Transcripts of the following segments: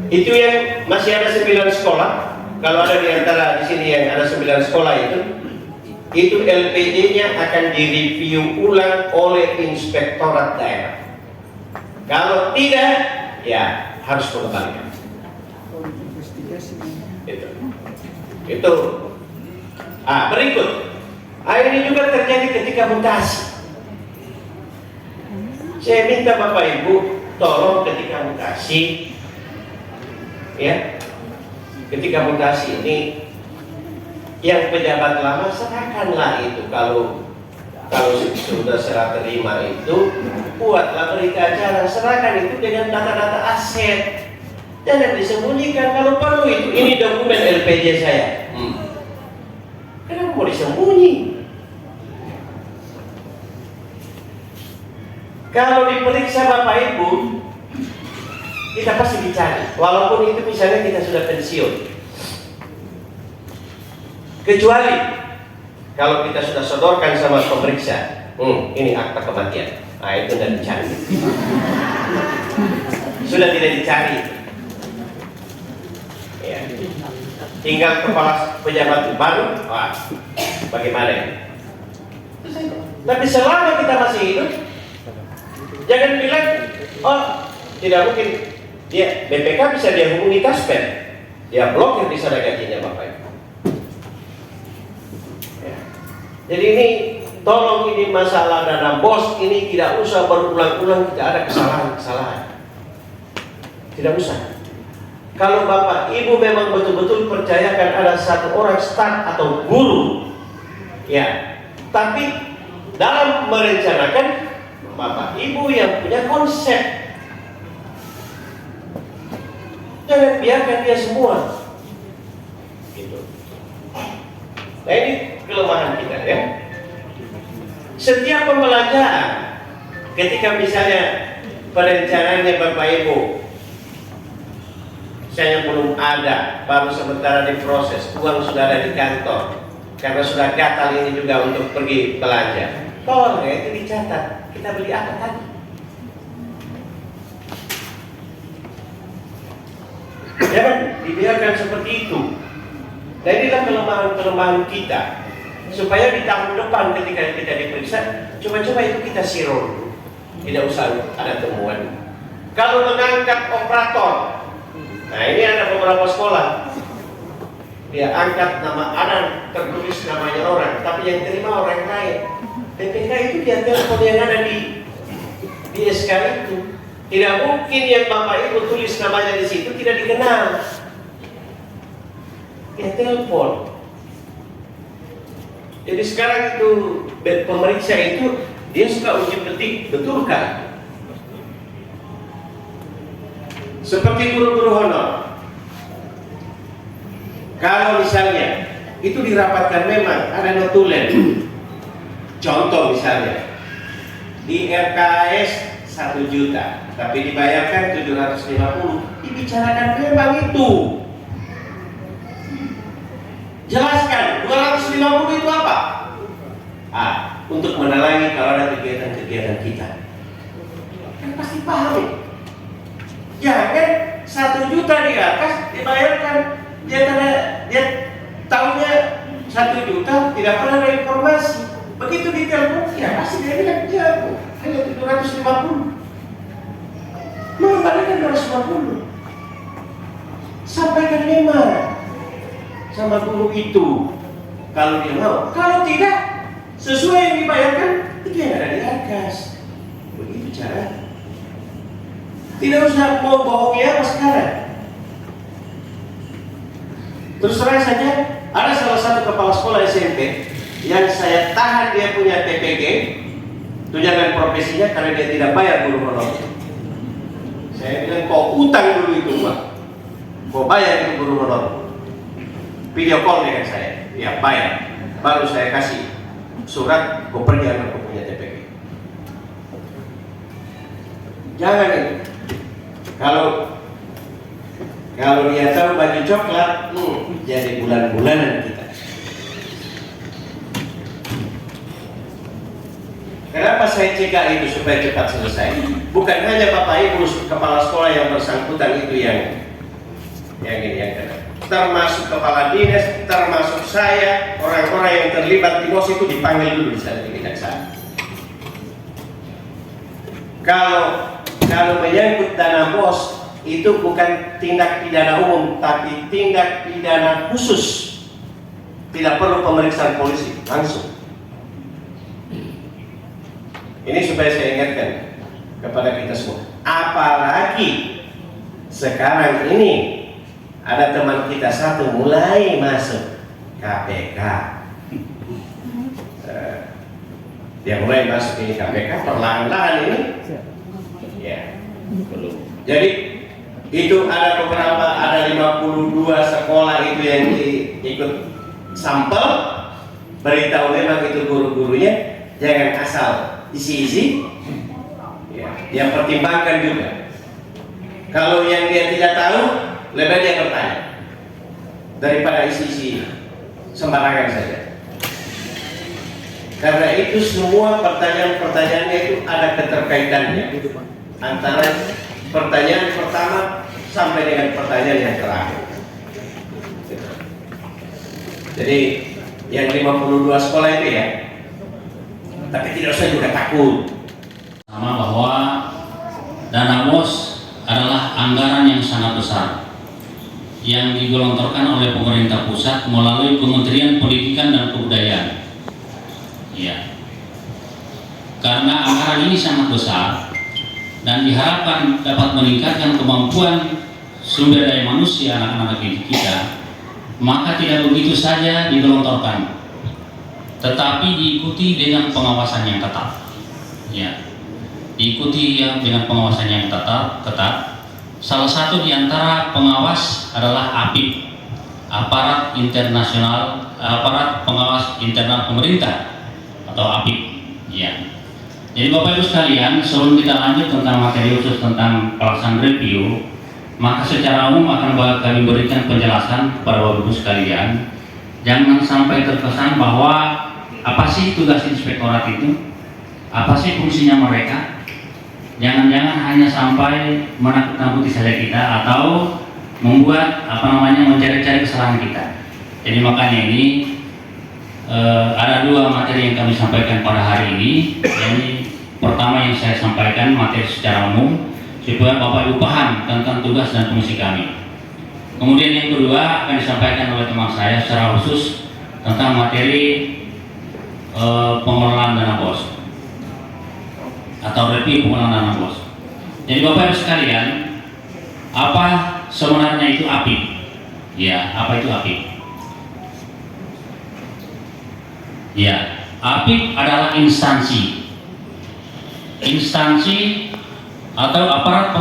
Itu yang masih ada 9 sekolah. Kalau ada di antara di sini yang ada 9 sekolah itu LPD-nya akan direview ulang oleh inspektorat daerah. Kalau tidak, ya harus mengembalikan. Itu. Berikut. Ini juga terjadi ketika mutasi. Saya minta Bapak Ibu tolong ketika mutasi, ya, ketika mutasi ini yang pejabat lama serahkanlah itu. Kalau sudah serah terima itu, buatlah berita acara, serahkan itu dengan data-data aset. Jangan disembunyikan. Kalau perlu itu, ini dokumen LPJ saya. Kenapa mau disembunyi? Kalau diperiksa Bapak Ibu, kita pasti dicari. Walaupun itu misalnya kita sudah pensiun. Kecuali kalau kita sudah sodorkan sama pemeriksa, ini akta kematian. Itu sudah dicari. Sudah tidak dicari. Ya. Tinggal kepala pejabat baru, bagaimana ya? Tapi selama kita masih hidup, jangan bilang, tidak mungkin. Dia BPK bisa dia hubungi Taspen, dia blokir di sana gajinya Bapak Ibu. Ya. Jadi ini, tolong ini masalah dana bos ini tidak usah berulang-ulang kita ada kesalahan-kesalahan. Tidak usah. Kalau Bapak Ibu memang betul-betul percayakan ada satu orang staf atau guru, ya, tapi dalam merencanakan Bapak Ibu yang punya konsep, jangan biarkan dia semua. Gitu. Nah ini kelemahan kita ya. Setiap pembelajaran, ketika misalnya perencanaannya Bapak Ibu, saya belum ada, baru sementara diproses, uang sudah ada di kantor, karena sudah gatal ini juga untuk pergi belanja. Tolong ya itu dicatat, kita beli apa tadi? Jangan dibiarkan seperti itu. Nah inilah kelemahan-kelemahan kita. Supaya di tahun depan ketika kita diperiksa, coba-coba itu kita sirol, tidak usah ada temuan. Kalau mengangkat operator, nah ini ada beberapa sekolah, dia angkat nama, ada tertulis namanya orang, tapi yang terima orang lain. BPK itu dia telepon yang ada di SK itu. Tidak mungkin yang Bapak Ibu tulis namanya di situ tidak dikenal. Dia telepon. Jadi sekarang itu pemeriksa itu dia suka uji petik, betul kan? Seperti guru-guru honor. Kalau misalnya itu dirapatkan memang ada notulen. Contoh misalnya di RKS 1 juta, tapi dibayarkan 750. Dibicarakan memang itu. Jelaskan 250 itu apa? Untuk menelangi kalau ada kegiatan-kegiatan kita. Kan pasti paham. Jangan 1 juta di atas dibayarkan. Dia tahunya 1 juta tidak pernah ada informasi. Begitu ditelepon, ya pasti dia bilang hanya 750. Mengembalikan 250. Sampaikan memang sama guru itu kalau dia mau. Kalau tidak sesuai yang dibayarkan, itu yang ada di atas. Begitu cara. Tidak usah mau bohongi apa sekarang. Terus terang saja, ada salah satu kepala sekolah SMP yang saya tahan dia punya TPG, tunjangan profesinya, karena dia tidak bayar guru honor. Saya bilang kau utang dulu itu Pak, kau bayar itu guru honor. Video call dengan saya, ya bayar, baru saya kasih surat kau pergi anak kau punya TPG. Jangan itu. Kalau dia tahu baju coklat, jadi bulan-bulanan kita. Kenapa saya cegah itu supaya cepat selesai? Bukan hanya Bapak Ibu kepala sekolah yang bersangkutan itu yang termasuk kepala dinas, termasuk saya, orang-orang yang terlibat di BOS itu dipanggil dulu di sana di kejaksaan. Kalau menyangkut dana BOS itu bukan tindak pidana umum, tapi tindak pidana khusus. Tidak perlu pemeriksaan polisi, langsung. Ini supaya saya ingatkan kepada kita semua. Apalagi sekarang ini ada teman kita satu mulai masuk KPK. Dia mulai masuk ini KPK perlahan-lahan ini. Ya. Jadi itu ada beberapa, ada 52 sekolah itu yang ikut sampel, beritahu memang itu guru-gurunya, jangan asal isi-isi, ya, dia pertimbangkan juga. Kalau yang dia tidak tahu, lebih dia bertanya daripada isi-isi sembarangan saja. Karena itu semua pertanyaan-pertanyaannya itu ada keterkaitannya antara pertanyaan pertama sampai dengan pertanyaan yang terakhir. Jadi yang 52 sekolah itu ya, tapi tidak usah juga takut. Sama bahwa dana BOS adalah anggaran yang sangat besar yang digelontorkan oleh pemerintah pusat melalui Kementerian Pendidikan dan Kebudayaan. Ya. Karena anggaran ini sangat besar dan diharapkan dapat meningkatkan kemampuan sumber daya manusia anak-anak didik kita, maka tidak begitu saja digelontorkan, tetapi diikuti dengan pengawasan yang ketat. Ya, diikuti dengan pengawasan yang ketat. Salah satu di antara pengawas adalah APIP, Aparat Pengawas Internal Pemerintah atau APIP. Ya. Jadi Bapak Ibu sekalian, sebelum kita lanjut tentang materi khusus tentang pelaksanaan review, maka secara umum akan kami berikan penjelasan kepada Bapak Ibu sekalian. Jangan sampai terkesan bahwa apa sih tugas inspektorat itu, apa sih fungsinya mereka. Jangan-jangan hanya sampai menakut-nakuti saja kita atau membuat mencari-cari kesalahan kita. Jadi makanya ini ada dua materi yang kami sampaikan pada hari ini. Ini pertama yang saya sampaikan materi secara umum, supaya Bapak Ibu paham tentang tugas dan fungsi kami. Kemudian yang kedua akan disampaikan oleh teman saya secara khusus tentang materi pengelolaan dana BOS atau review pengelolaan dana BOS. Jadi Bapak Ibu sekalian, apa sebenarnya itu APIP? Ya, apa itu APIP? Ya, APIP adalah instansi atau aparat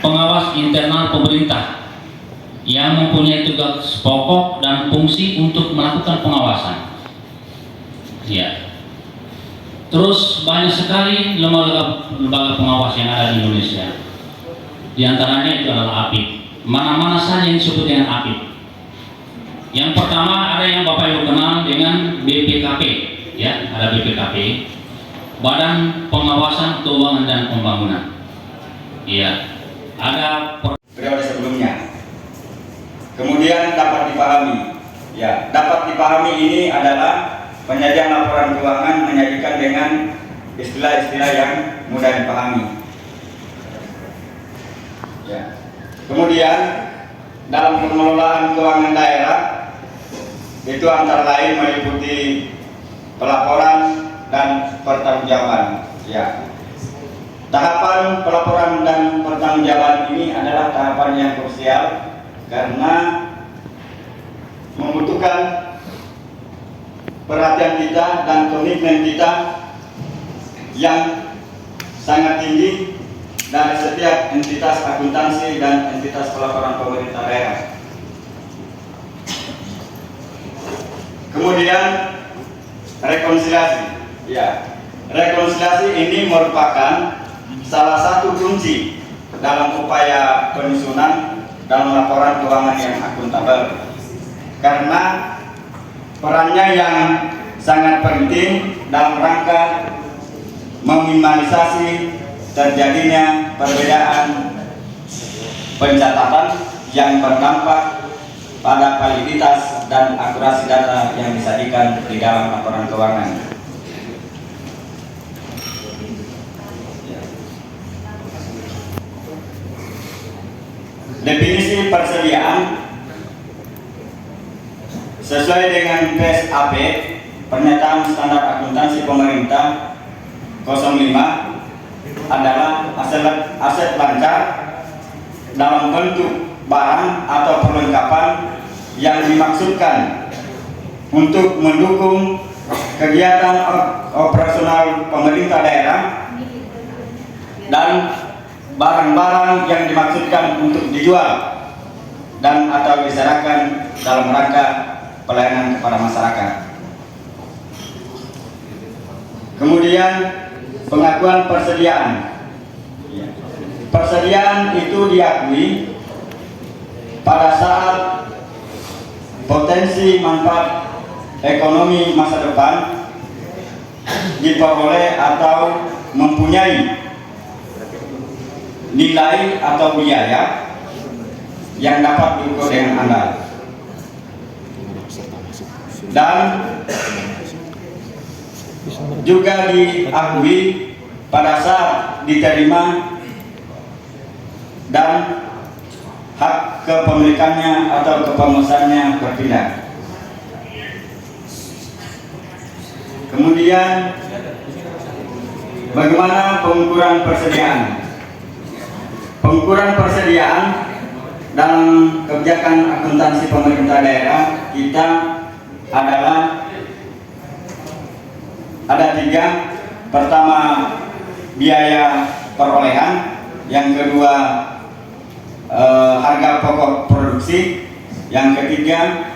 pengawas internal pemerintah yang mempunyai tugas pokok dan fungsi untuk melakukan pengawasan. Ya. Terus banyak sekali lembaga pengawas yang ada di Indonesia. Di antaranya itu adalah APIP. Mana-mana saja yang disebut dengan APIP. Yang pertama ada yang Bapak Ibu kenal dengan BPKP, ya, ada BPKP, Badan Pengawasan Keuangan dan Pembangunan. Iya, ada periode sebelumnya. Kemudian dapat dipahami ini adalah penyajian laporan keuangan menyajikan dengan istilah-istilah yang mudah dipahami. Ya. Kemudian dalam pengelolaan keuangan daerah itu antara lain meliputi pelaporan dan pertanggungjawaban. Ya. Tahapan pelaporan dan pertanggungjawaban ini adalah tahapan yang krusial karena membutuhkan perhatian kita dan komitmen kita yang sangat tinggi dari setiap entitas akuntansi dan entitas pelaporan pemerintah daerah. Kemudian rekonsiliasi. Ya, rekonsiliasi ini merupakan salah satu kunci dalam upaya penyusunan dalam laporan keuangan yang akuntabel. Karena perannya yang sangat penting dalam rangka meminimalisasi terjadinya perbedaan pencatatan yang berdampak pada validitas dan akurasi data yang disajikan di dalam laporan keuangan. Definisi persediaan sesuai dengan PSAP, Pernyataan Standar Akuntansi Pemerintah 05, adalah aset lancar dalam bentuk barang atau perlengkapan yang dimaksudkan untuk mendukung kegiatan operasional pemerintah daerah dan barang-barang yang dimaksudkan untuk dijual dan atau diserahkan dalam rangka pelayanan kepada masyarakat. Kemudian pengakuan persediaan. Persediaan itu diakui pada saat potensi manfaat ekonomi masa depan diperoleh atau mempunyai nilai atau biaya yang dapat diukur dengan andal, dan juga diakui pada saat diterima dan hak kepemilikannya atau kepenguasaannya berpindah. Kemudian bagaimana pengukuran persediaan? Pengukuran persediaan dalam kebijakan akuntansi pemerintah daerah kita adalah ada 3. Pertama, biaya perolehan. Yang kedua, harga pokok produksi. Yang ketiga,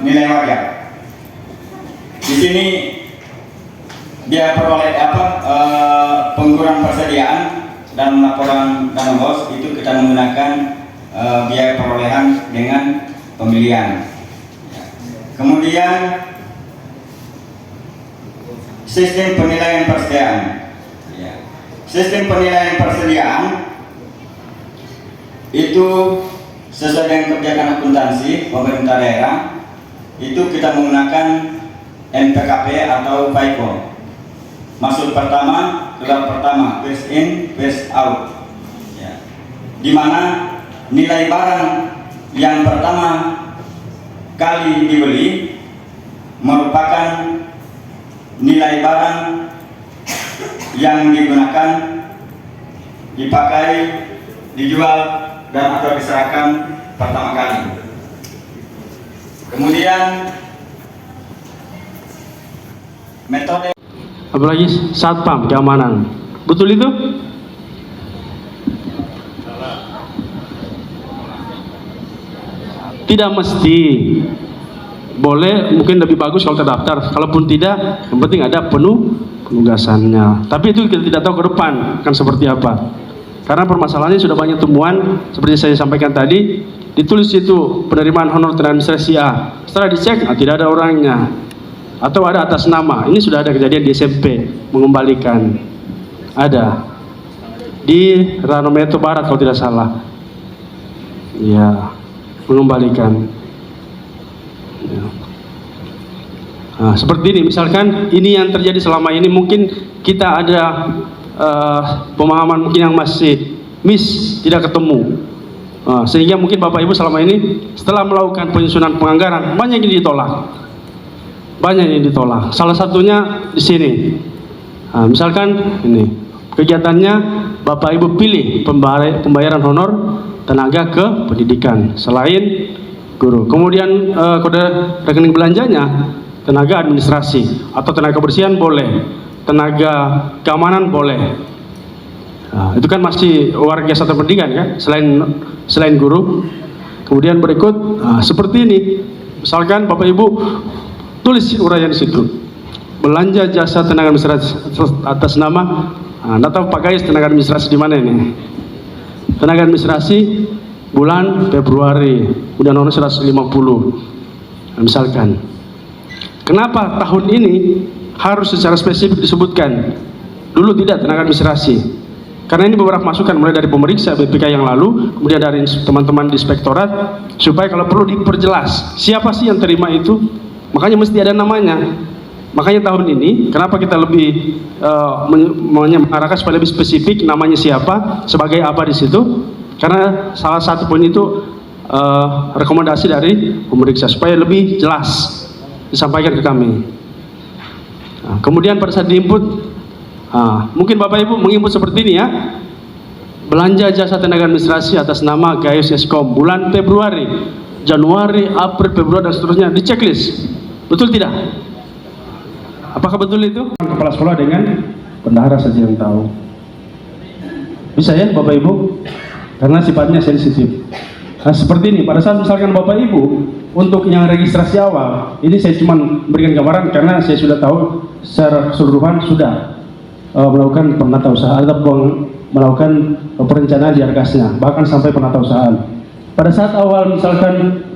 nilai wajar. Di sini biaya pengukuran persediaan dan laporan dana bos itu kita menggunakan biaya perolehan dengan pemilihan. Kemudian sistem penilaian persediaan. Sistem penilaian persediaan itu sesuai dengan kebijakan akuntansi pemerintah daerah, itu kita menggunakan NPKP atau FIFO. Maksud pertama, keluar pertama, first in, first out, di mana nilai barang yang pertama kali dibeli merupakan nilai barang yang digunakan, dipakai, dijual, dan atau diserahkan pertama kali. Kemudian metode, apalagi satpam keamanan, betul itu? Tidak mesti, boleh, mungkin lebih bagus kalau terdaftar. Kalaupun tidak, yang penting ada penugasannya. Tapi itu kita tidak tahu ke depan akan seperti apa. Karena permasalahannya sudah banyak temuan, seperti saya sampaikan tadi, ditulis itu penerimaan honor tenaga administrasi A. Setelah dicek, tidak ada orangnya, atau ada atas nama. Ini sudah ada kejadian di SMP mengembalikan, ada di Ranometo Barat kalau tidak salah, ya, mengembalikan. Ya. Nah, seperti ini, misalkan ini yang terjadi selama ini, mungkin kita ada pemahaman mungkin yang masih tidak ketemu, sehingga mungkin Bapak Ibu selama ini setelah melakukan penyusunan penganggaran banyak yang ditolak, salah satunya di sini. Nah, misalkan ini kegiatannya Bapak Ibu pilih pembayaran honor tenaga ke pendidikan selain guru, kemudian kode rekening belanjanya tenaga administrasi atau tenaga kebersihan boleh, tenaga keamanan boleh. Nah, itu kan masih warga jasa pendidikan kan, selain guru. Kemudian berikut seperti ini, misalkan Bapak Ibu tulis uraian di situ, belanja jasa tenaga administrasi atas nama, nggak tahu Pak Gais tenaga administrasi di mana ini? Tenaga administrasi bulan Februari, udah nomor 150. Nah, misalkan, kenapa tahun ini harus secara spesifik disebutkan? Dulu tidak tenaga administrasi. karena ini beberapa masukan mulai dari pemeriksa BPK yang lalu, kemudian dari teman-teman di inspektorat, supaya kalau perlu diperjelas siapa sih yang terima itu, makanya mesti ada namanya. Makanya tahun ini kenapa kita lebih mengarahkan supaya lebih spesifik namanya siapa, sebagai apa di situ, karena salah satu poin itu rekomendasi dari pemeriksa supaya lebih jelas disampaikan ke kami. Nah, kemudian pada saat diinput, mungkin Bapak Ibu menginput seperti ini ya. Belanja jasa tenaga administrasi atas nama Gayus Eskom bulan Februari, Januari, April, Februari dan seterusnya di checklist. Betul tidak? Apakah betul itu? Kepala sekolah dengan bendahara saja yang tahu. Bisa ya Bapak Ibu? Karena sifatnya sensitif. Nah, seperti ini, pada saat misalkan Bapak Ibu untuk yang registrasi awal, ini saya cuma berikan gambaran karena saya sudah tahu secara keseluruhan sudah melakukan penatausahaan atau melakukan perencanaan di Arkasnya, bahkan sampai penatausahaan. Pada saat awal misalkan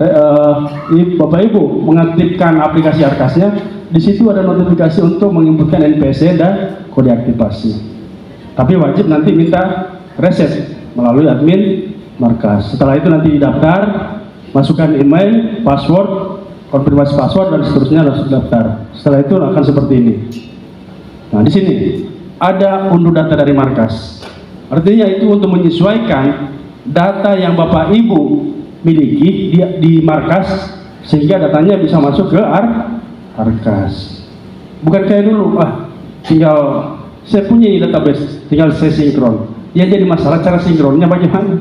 Bapak Ibu mengaktifkan aplikasi Arkasnya, di situ ada notifikasi untuk menginputkan NPC dan kode aktivasi. Tapi wajib nanti minta reset melalui admin markas. Setelah itu nanti didaftar, masukkan email, password, konfirmasi password dan seterusnya harus daftar. Setelah itu akan seperti ini. Nah, di sini ada unduh data dari markas. Artinya itu untuk menyesuaikan data yang Bapak Ibu miliki di markas sehingga datanya bisa masuk ke Arkas. Bukan kayak dulu, tinggal saya punya database, tinggal saya sinkron. Yang jadi masalah cara sinkronnya bagaimana?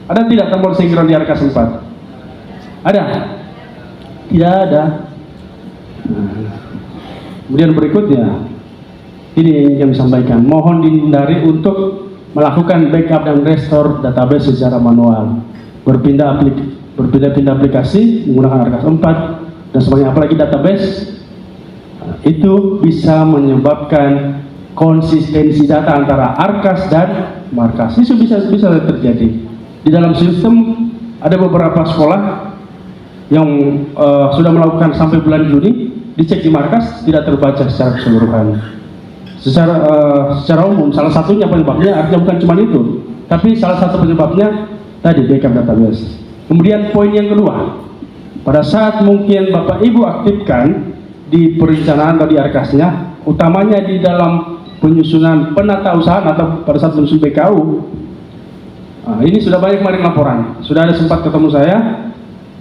Ada tidak tombol sinkron di Arkas 4? Ada? Tidak ada. Kemudian berikutnya, ini yang disampaikan, mohon dihindari untuk melakukan backup dan restore database secara manual, berpindah-pindah aplikasi menggunakan Arkas 4 dan sebagainya, apalagi database itu bisa menyebabkan konsistensi data antara Arkas dan markas. Itu bisa terjadi. Di dalam sistem ada beberapa sekolah yang sudah melakukan sampai bulan Juni, dicek di markas tidak terbaca secara keseluruhan. Secara umum, salah satunya penyebabnya artinya bukan cuma itu, tapi salah satu penyebabnya tadi backup database. Kemudian poin yang kedua, pada saat mungkin Bapak Ibu aktifkan di perencanaan atau di Arkasnya, utamanya di dalam penyusunan penatausahaan atau pada saat menyusun BKU, ini sudah banyak kemarin laporan, sudah ada sempat ketemu saya,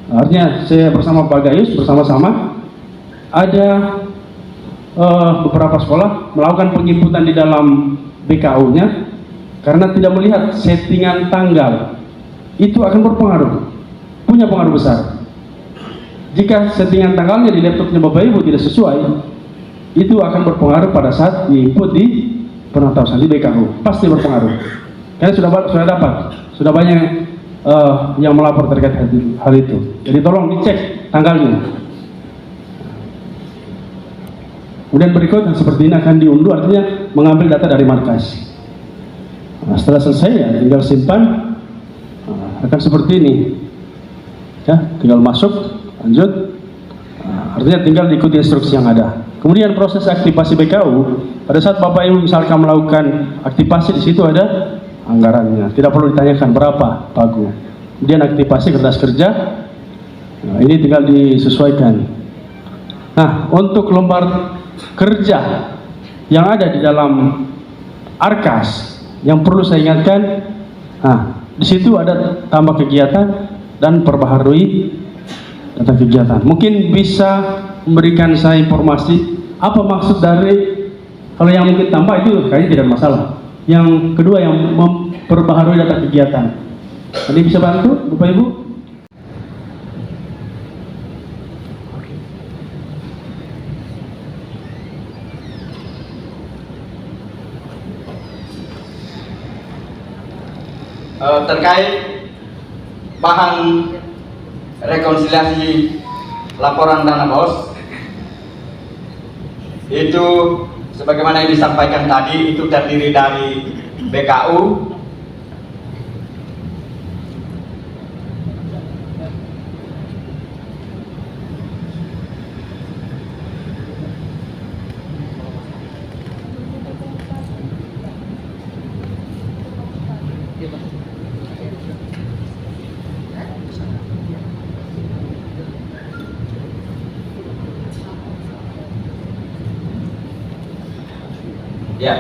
artinya saya bersama Pak Gayus bersama-sama ada beberapa sekolah melakukan penginputan di dalam BKU-nya karena tidak melihat settingan tanggal. Itu akan berpengaruh, punya pengaruh besar. Jika settingan tanggalnya di laptopnya Bapak Ibu tidak sesuai, itu akan berpengaruh pada saat diinput di penatausahaan di BKU, pasti berpengaruh. Karena sudah dapat, sudah banyak yang melapor terkait hal itu. Jadi tolong dicek tanggalnya. Kemudian berikut seperti ini akan diunduh, artinya mengambil data dari markas. Nah, setelah selesai ya tinggal simpan, akan seperti ini. Ya, tinggal masuk, lanjut. Artinya tinggal diikuti instruksi yang ada. Kemudian proses aktivasi BKU, pada saat Bapak Ibu misalkan melakukan aktivasi, di situ ada anggarannya. Tidak perlu ditanyakan berapa pagu. Kemudian aktivasi kertas kerja, nah, ini tinggal disesuaikan. Nah, untuk lembar kerja yang ada di dalam Arkas yang perlu saya ingatkan, di situ ada tambah kegiatan dan perbaharui data kegiatan. Mungkin bisa memberikan saya informasi apa maksud dari, kalau yang mungkin tambah itu kayaknya tidak masalah. Yang kedua yang memperbaharui data kegiatan. Tadi bisa bantu Bapak Ibu? Terkait bahan rekonsiliasi laporan dana BOS, itu sebagaimana yang disampaikan tadi, itu terdiri dari BKU, Ya,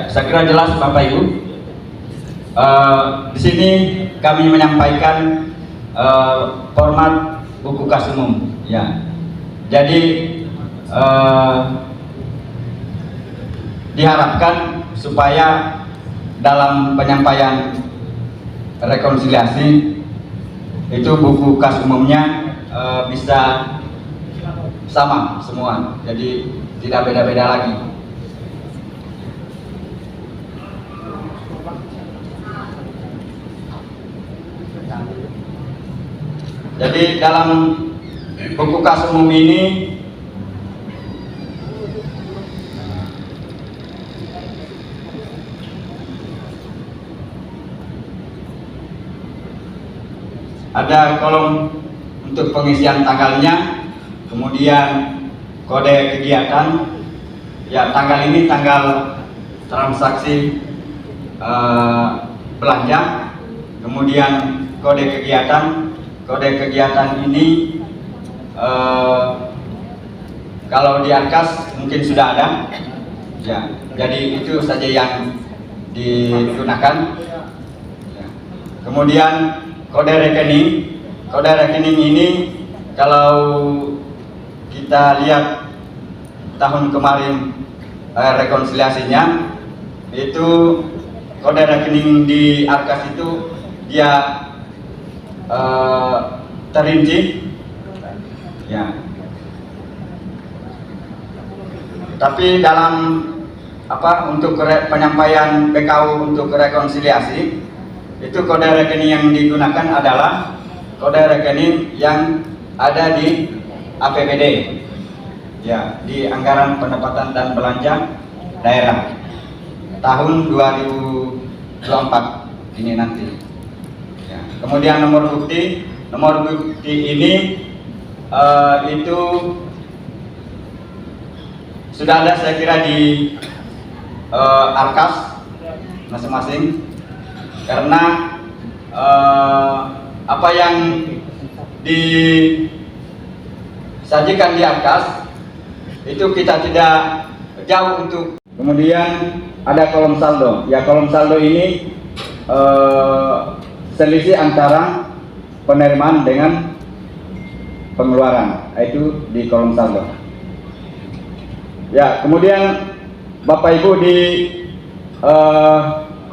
saya kira jelas Bapak Ibu. Di sini kami menyampaikan format buku kas umum. Ya, jadi diharapkan supaya dalam penyampaian rekonsiliasi itu buku kas umumnya bisa sama semua, jadi tidak beda-beda lagi. Jadi dalam buku kas umum ini ada kolom untuk pengisian tanggalnya, kemudian kode kegiatan. Ya, tanggal ini tanggal transaksi belanja, kemudian kode kegiatan. Kode kegiatan ini kalau di Arkas mungkin sudah ada, ya. Jadi itu saja yang digunakan. Ya. Kemudian kode rekening ini kalau kita lihat tahun kemarin rekonsiliasinya itu kode rekening di Arkas itu dia terinci, ya. Tapi dalam untuk penyampaian BKU untuk rekonsiliasi itu kode rekening yang digunakan adalah kode rekening yang ada di APBD, ya, di Anggaran Pendapatan dan Belanja Daerah tahun 2024 ini nanti. Kemudian nomor bukti ini itu sudah ada saya kira di Arkas masing-masing, karena apa yang disajikan di Arkas itu kita tidak jauh untuk. Kemudian ada kolom saldo, ya, kolom saldo ini selisih antara penerimaan dengan pengeluaran, itu di kolom saldo. Ya, kemudian Bapak Ibu di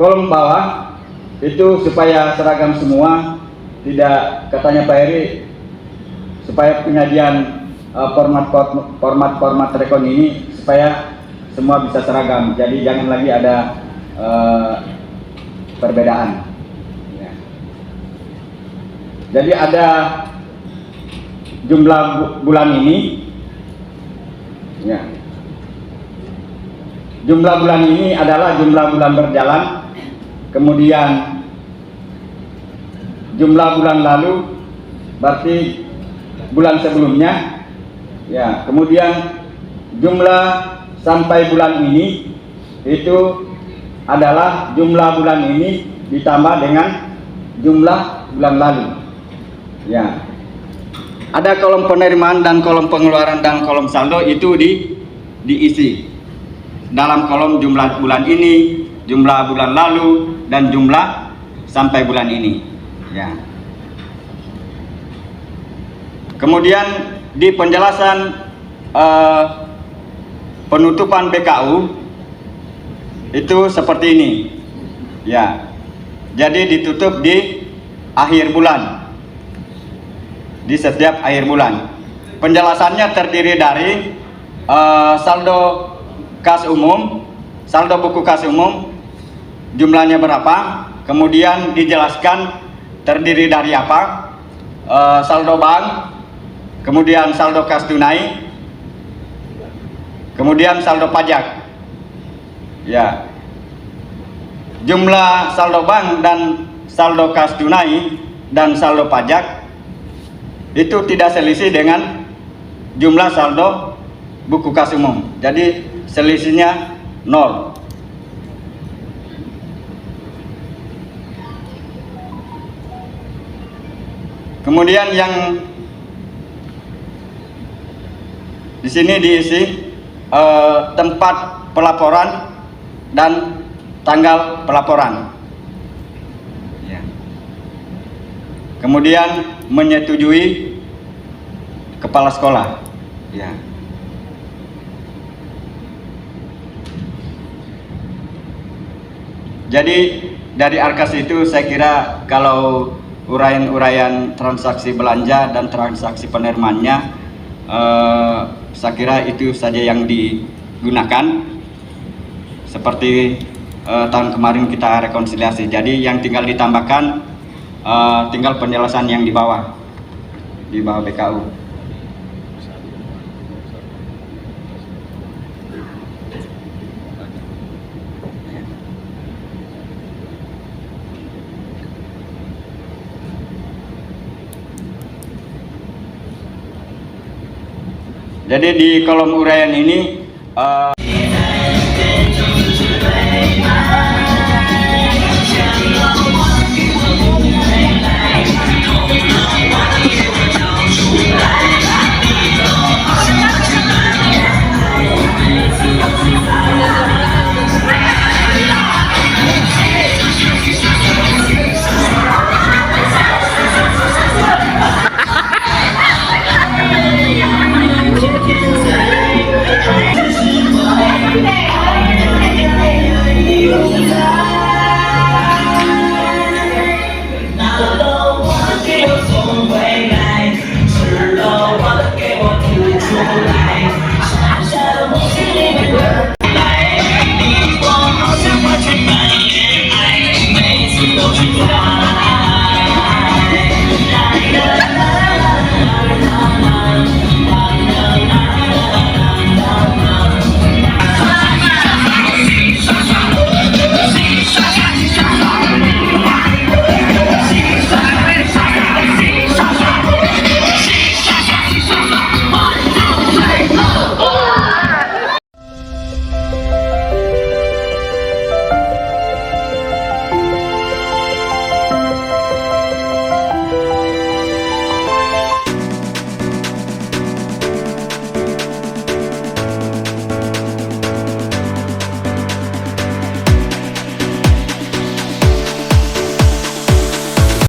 kolom bawah itu supaya seragam semua, tidak, katanya Pak Heri, supaya penyajian format rekon ini supaya semua bisa seragam, jadi jangan lagi ada perbedaan. Jadi ada jumlah bulan ini, ya. Jumlah bulan ini adalah jumlah bulan berjalan, kemudian jumlah bulan lalu berarti bulan sebelumnya, ya. Kemudian jumlah sampai bulan ini itu adalah jumlah bulan ini ditambah dengan jumlah bulan lalu. Ya, ada kolom penerimaan dan kolom pengeluaran dan kolom saldo itu diisi dalam kolom jumlah bulan ini, jumlah bulan lalu, dan jumlah sampai bulan ini. Ya. Kemudian di penjelasan penutupan BKU itu seperti ini. Ya, jadi ditutup di akhir bulan. Di setiap akhir bulan. Penjelasannya terdiri dari saldo kas umum, saldo buku kas umum, jumlahnya berapa, kemudian dijelaskan terdiri dari apa, saldo bank, kemudian saldo kas tunai, kemudian saldo pajak. Ya, jumlah saldo bank dan saldo kas tunai dan saldo pajak itu tidak selisih dengan jumlah saldo buku kas umum. Jadi selisihnya 0. Kemudian yang di sini diisi tempat pelaporan dan tanggal pelaporan. Ya. Kemudian menyetujui kepala sekolah. Ya. Jadi dari Arkas itu saya kira kalau uraian-uraian transaksi belanja dan transaksi penerimaannya, saya kira itu saja yang digunakan. Seperti tahun kemarin kita rekonsiliasi. Jadi yang tinggal ditambahkan tinggal penjelasan yang di bawah BKU. Jadi di kolom uraian ini